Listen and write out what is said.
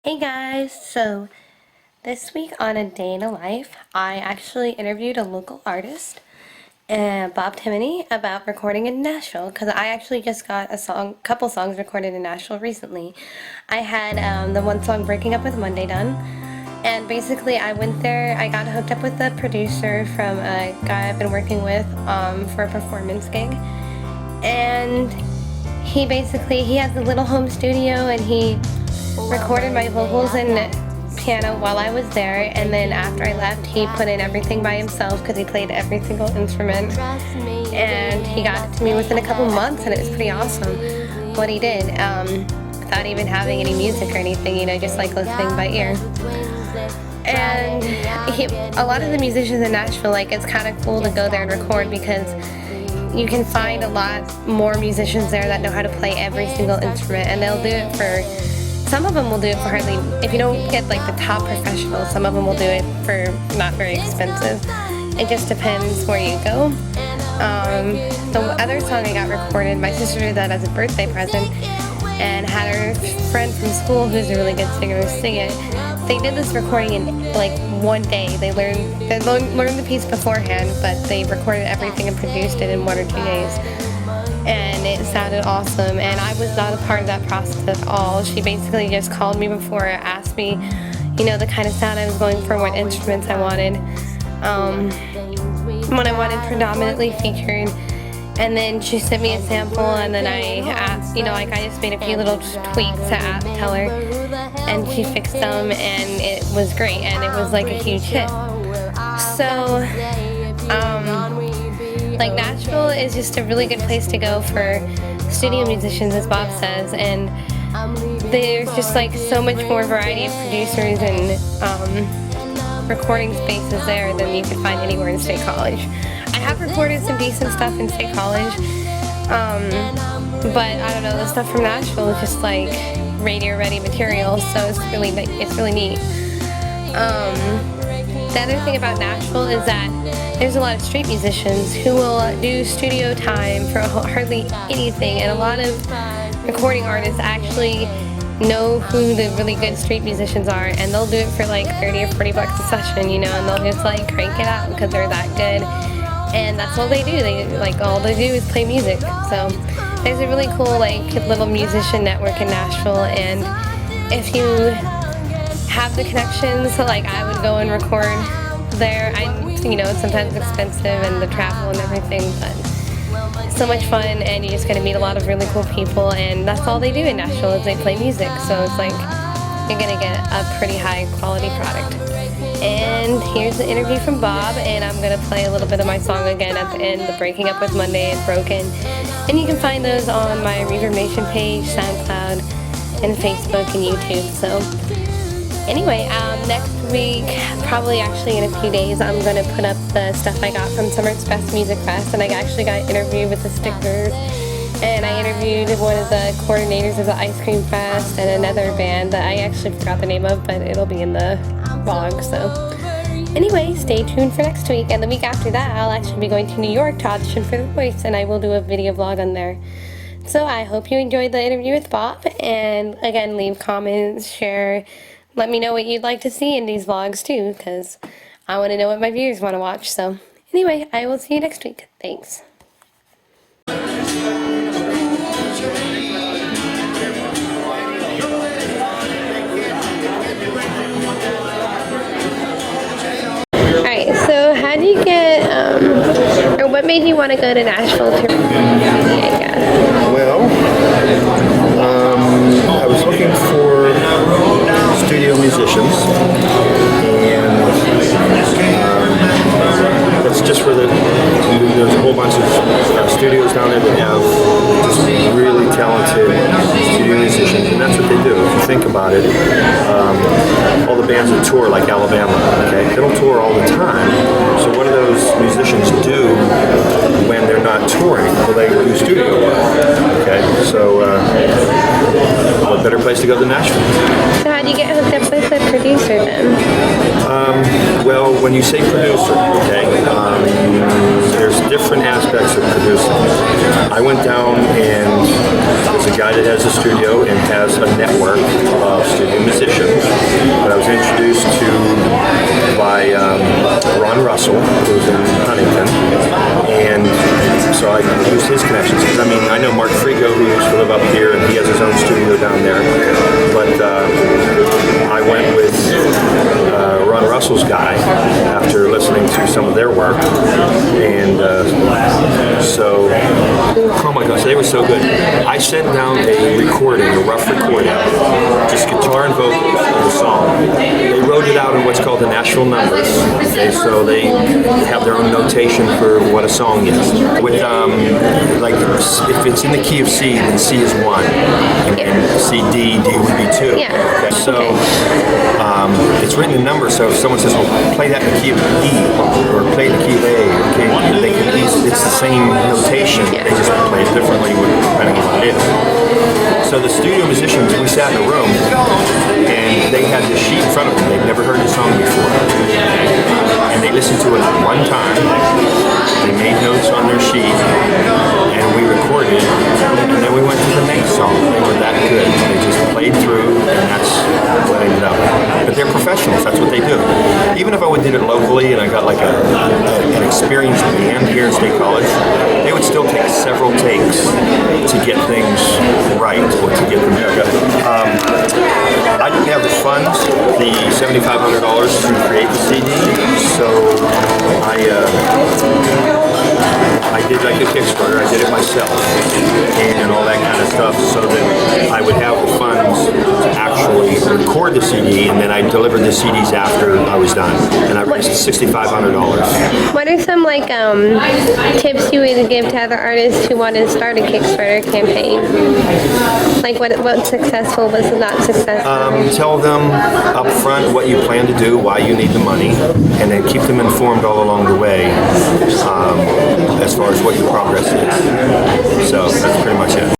Hey guys, so this week on A Day in a Life, I actually interviewed a local artist, Bob Timney, about recording in Nashville because I actually just got couple songs recorded in Nashville recently. I had the one song "Breaking Up with Monday" done, and basically I went there. I got hooked up with the producer from a guy I've been working with for a performance gig, and he has a little home studio and he recorded my vocals and piano while I was there, and then after I left he put in everything by himself because he played every single instrument, and he got it to me within a couple months, and it was pretty awesome what he did, without even having any music or anything, just like listening by ear. And a lot of the musicians in Nashville, it's kind of cool to go there and record because you can find a lot more musicians there that know how to play every single instrument, and they'll do it for, some of them will do it for hardly, if you don't get the top professionals, some of them will do it for not very expensive. It just depends where you go. The other song I got recorded, my sister did that as a birthday present and had her friend from school who's a really good singer sing it. They did this recording in one day. They learned the piece beforehand, but they recorded everything and produced it in 1 or 2 days. And it sounded awesome, and I was not a part of that process at all. She basically just called me before, asked me, the kind of sound I was going for, what instruments I wanted, what I wanted predominantly featured, and then she sent me a sample, and then I asked, I just made a few little tweaks to tell her, and she fixed them, and it was great, and it was a huge hit. So, Nashville is just a really good place to go for studio musicians, as Bob says, and there's just so much more variety of producers and recording spaces there than you could find anywhere in State College. I have recorded some decent stuff in State College, but I don't know, the stuff from Nashville is just radio-ready material, so it's really neat. The other thing about Nashville is that there's a lot of street musicians who will do studio time for hardly anything, and a lot of recording artists actually know who the really good street musicians are, and they'll do it for 30 or 40 bucks a session, and they'll just crank it out because they're that good, and that's all they do. All they do is play music. So there's a really cool little musician network in Nashville, and if you have the connections, so I would go and record there. It's sometimes expensive and the travel and everything, but it's so much fun, and you just get to meet a lot of really cool people, and that's all they do in Nashville is they play music, so it's you're gonna get a pretty high quality product. And here's the interview from Bob, and I'm gonna play a little bit of my song again at the end, the Breaking Up with Monday and Broken, and you can find those on my Reverb Nation page, SoundCloud, and Facebook and YouTube. So anyway, next week, probably actually in a few days, I'm going to put up the stuff I got from Summer Express Music Fest, and I actually got interviewed with the Stickers, and I interviewed one of the coordinators of the Ice Cream Fest and another band that I actually forgot the name of, but it'll be in the vlog. So anyway, stay tuned for next week, and the week after that, I'll actually be going to New York to audition for The Voice, and I will do a video vlog on there. So I hope you enjoyed the interview with Bob, and again, leave comments, share. Let me know what you'd like to see in these vlogs too, because I want to know what my viewers want to watch. So anyway, I will see you next week. Thanks. Alright, so how do you get, or what made you want to go to Nashville to I guess? Well, I was looking for studio musicians, and that's just for there's a whole bunch of studios down there that have just really talented studio musicians, and that's what they do. If you think about it, all the bands that tour, like Alabama, okay, they don't tour all the time. So what do those musicians do when they're not touring? Well, they do studio work. Okay, so what better place to go than Nashville? So how do you get hooked up with the producer then? Well, when you say producer, okay, there's different aspects of producing. I went down and there's a guy that has a studio and has a network of studio musicians that I was introduced to by Ron Russell, who's in Huntington, and so I used his connections. I mean, I know Mark Frigo, who used to live up here, and he has his own studio down there, but I went with Ron Russell's guy after listening to some of their work, and so, oh my gosh, they were so good. I sent down a recording, a rough recording, just guitar and vocals of the song. They wrote it out in what's called the Nashville numbers, okay, so they have their own notation for what a song is. With, like, if it's in the key of C, then C is 1, and C, D would be 2. Yeah. Okay, so it's written in numbers, so if someone says, well, play that in the key of E, or play in the key of A, okay, they can it's the same notation, they just play it differently depending on what it is. So the studio musicians, we sat in a room, and they had this sheet in front of them. They'd never heard the song before. And they listened to it one time, they made notes on their sheet, and we recorded, and then we went to the next song. They were that good. They just played through, and that's what ended up. But they're professionals, that's what they do. Even if I did it locally and I got like an experienced band here in State College, they would still take several takes to get things right, or to get them good. I didn't have the funds, the $7,500 to create the CD, so I did like a Kickstarter. I did it myself and all that kind of stuff, so that I would have the funds to actually record the CD, and then I delivered the CDs after I was done, and I raised $6,500. What are some like tips you would give to other artists who want to start a Kickstarter campaign? Like what's successful, what's not successful? Tell them up front what you plan to do, why you need the money, and then keep them informed all along the way as far as what your progress is. So that's pretty much it.